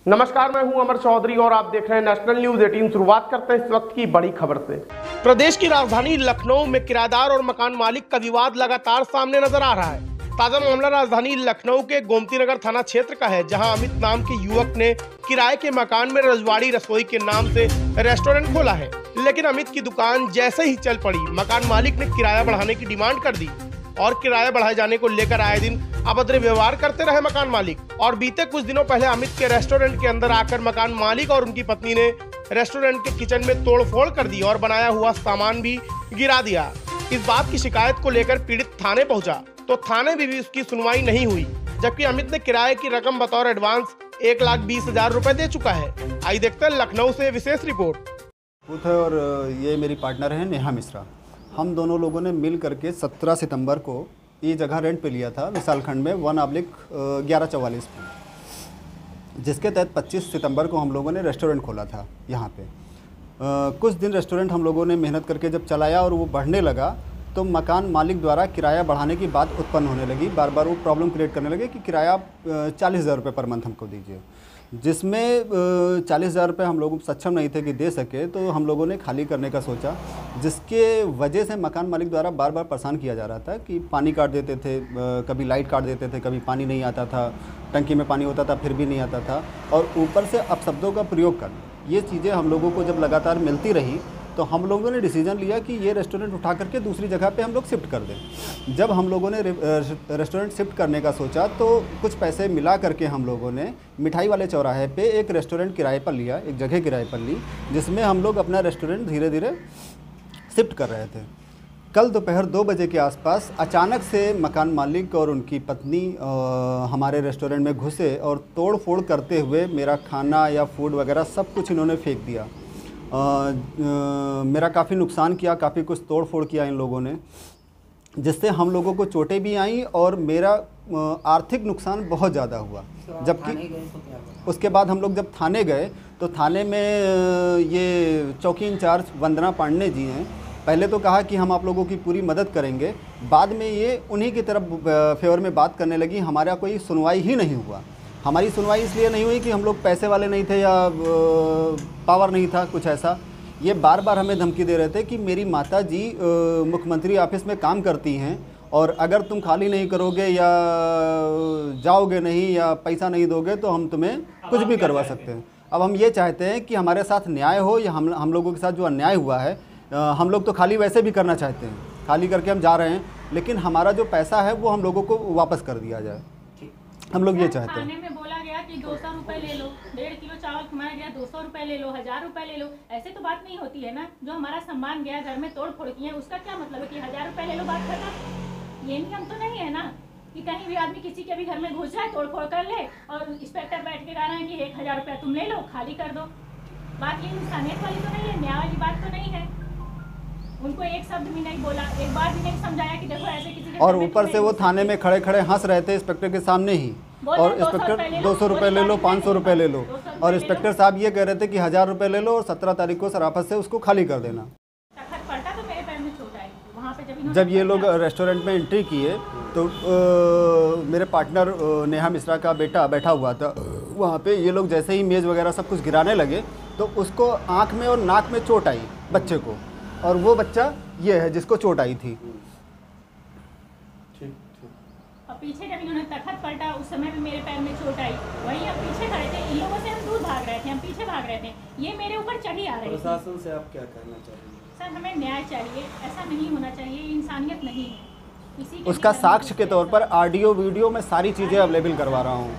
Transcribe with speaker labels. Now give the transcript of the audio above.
Speaker 1: नमस्कार, मैं हूं अमर चौधरी और आप देख रहे हैं नेशनल न्यूज 18। शुरुआत करते हैं इस वक्त की बड़ी खबर से। प्रदेश की राजधानी लखनऊ में किराएदार और मकान मालिक का विवाद लगातार सामने नजर आ रहा है। ताजा मामला राजधानी लखनऊ के गोमती नगर थाना क्षेत्र का है, जहां अमित नाम के युवक ने किराए के मकान में रजवाड़ी रसोई के नाम से रेस्टोरेंट खोला है। लेकिन अमित की दुकान जैसे ही चल पड़ी, मकान मालिक ने किराया बढ़ाने की डिमांड कर दी और किराया बढ़ाए जाने को लेकर आए दिन अभद्र व्यवहार करते रहे मकान मालिक। और बीते कुछ दिनों पहले अमित के रेस्टोरेंट के अंदर आकर मकान मालिक और उनकी पत्नी ने रेस्टोरेंट के किचन में तोड़फोड़ कर दी और बनाया हुआ सामान भी गिरा दिया। इस बात की शिकायत को लेकर पीड़ित थाने पहुंचा तो थाने में भी उसकी सुनवाई नहीं हुई, जबकि अमित ने किराए की रकम बतौर एडवांस 1,20,000 रुपए दे चुका है। आइए देखते हैं लखनऊ से विशेष रिपोर्ट।
Speaker 2: और ये मेरी पार्टनर है नेहा मिश्रा। हम दोनों लोगों ने मिल करके 17 सितंबर को ये जगह रेंट पे लिया था विशालखंड में 1/1144 में, जिसके तहत 25 सितंबर को हम लोगों ने रेस्टोरेंट खोला था यहाँ पे। कुछ दिन रेस्टोरेंट हम लोगों ने मेहनत करके जब चलाया और वो बढ़ने लगा तो मकान मालिक द्वारा किराया बढ़ाने की बात उत्पन्न होने लगी। बार बार वो प्रॉब्लम क्रिएट करने लगे कि किराया 40,000 रुपये पर मंथ हमको दीजिए, जिसमें 40,000 रुपये हम लोग सक्षम नहीं थे कि दे सके। तो हम लोगों ने खाली करने का सोचा, जिसके वजह से मकान मालिक द्वारा बार बार परेशान किया जा रहा था कि पानी काट देते थे, कभी लाइट काट देते थे, कभी पानी नहीं आता था, टंकी में पानी होता था फिर भी नहीं आता था, और ऊपर से अपशब्दों का प्रयोग करना। ये चीज़ें हम लोगों को जब लगातार मिलती रही तो हम लोगों ने डिसीजन लिया कि ये रेस्टोरेंट उठा करके दूसरी जगह पे हम लोग शिफ्ट कर दें। जब हम लोगों ने रेस्टोरेंट शिफ्ट करने का सोचा तो कुछ पैसे मिला करके हम लोगों ने मिठाई वाले चौराहे पे एक रेस्टोरेंट किराए पर लिया, एक जगह किराए पर ली, जिसमें हम लोग अपना रेस्टोरेंट धीरे धीरे शिफ्ट कर रहे थे। कल दोपहर 2 बजे के आसपास अचानक से मकान मालिक और उनकी पत्नी हमारे रेस्टोरेंट में घुसे और तोड़ फोड़ करते हुए मेरा खाना या फूड वगैरह सब कुछ इन्होंने फेंक दिया। मेरा काफ़ी नुकसान किया, काफ़ी कुछ तोड़ फोड़ किया इन लोगों ने, जिससे हम लोगों को चोटें भी आईं और मेरा आर्थिक नुकसान बहुत ज़्यादा हुआ। जबकि उसके बाद हम लोग जब थाने गए तो थाने में ये चौकी इंचार्ज वंदना पांडे जी हैं। पहले तो कहा कि हम आप लोगों की पूरी मदद करेंगे, बाद में ये उन्हीं की तरफ फेवर में बात करने लगी। हमारा कोई सुनवाई ही नहीं हुआ। हमारी सुनवाई इसलिए नहीं हुई कि हम लोग पैसे वाले नहीं थे या पावर नहीं था, कुछ ऐसा। ये बार बार हमें धमकी दे रहे थे कि मेरी माता जी मुख्यमंत्री ऑफिस में काम करती हैं और अगर तुम खाली नहीं करोगे या जाओगे नहीं या पैसा नहीं दोगे तो हम तुम्हें कुछ भी करवा सकते हैं। अब हम ये चाहते हैं कि हमारे साथ न्याय हो, या हम लोगों के साथ जो अन्याय हुआ है, हम लोग तो खाली वैसे भी करना चाहते हैं, खाली करके हम जा रहे हैं, लेकिन हमारा जो पैसा है वो हम लोगों को वापस कर दिया जाए। हम लोग ये चाहते हैं।
Speaker 3: खाने में बोला गया कि 200 रुपए ले लो, 1.5 किलो चावल खिलाया गया, 200 रुपए ले लो, 1000 रुपए ले लो। ऐसे तो बात नहीं होती है ना। जो हमारा सामान गया, घर में तोड़ फोड़ किए, उसका क्या मतलब है कि 1000 रुपए ले लो, बात खत्म? ये नियम तो नहीं है ना कि कहीं भी आदमी किसी के भी घर में घुस जाए, तोड़ फोड़ कर ले और इंस्पेक्टर बैठ के कह रहे हैं कि 1000 रुपया तुम ले लो, खाली कर दो। बात ये इंसानियत वाली तो नहीं है, न्याय वाली बात तो नहीं है। उनको एक शब्द भी नहीं बोला, एक बार भी नहीं समझाया कि देखो ऐसे किसी के। और
Speaker 2: ऊपर से वो थाने में खड़े खड़े हंस रहे थे इंस्पेक्टर के सामने ही, और इंस्पेक्टर 200 रुपये ले लो, 500 रुपये ले लो, और इंस्पेक्टर साहब ये कह रहे थे कि 1000 रुपये ले लो और 17 तारीख को सराफत से उसको खाली कर देना। जब ये लोग रेस्टोरेंट में एंट्री किए तो मेरे पार्टनर नेहा मिश्रा का बेटा बैठा हुआ था वहाँ पे। ये लोग जैसे ही मेज़ वगैरह सब कुछ गिराने लगे तो उसको आँख में और नाक में चोट आई, बच्चे को, और वो बच्चा ये है जिसको चोट आई थी।
Speaker 3: और पीछे जब इन्होंने तखत पलटा उस समय भी मेरे पैर में चोट आई। वहीं हम पीछे खड़े थे, इन लोगों से हम दूर भाग रहे थे, हम पीछे भाग रहे थे, ये मेरे ऊपर चढ़ी आ रही थी।
Speaker 4: प्रशासन से आप क्या कहना चाहिए?
Speaker 3: सर, हमें न्याय चाहिए, ऐसा नहीं होना चाहिए, इंसानियत नहीं है।
Speaker 2: उसका साक्ष्य के तौर पर ऑडियो वीडियो में सारी चीज़ें अवेलेबल करवा रहा हूँ।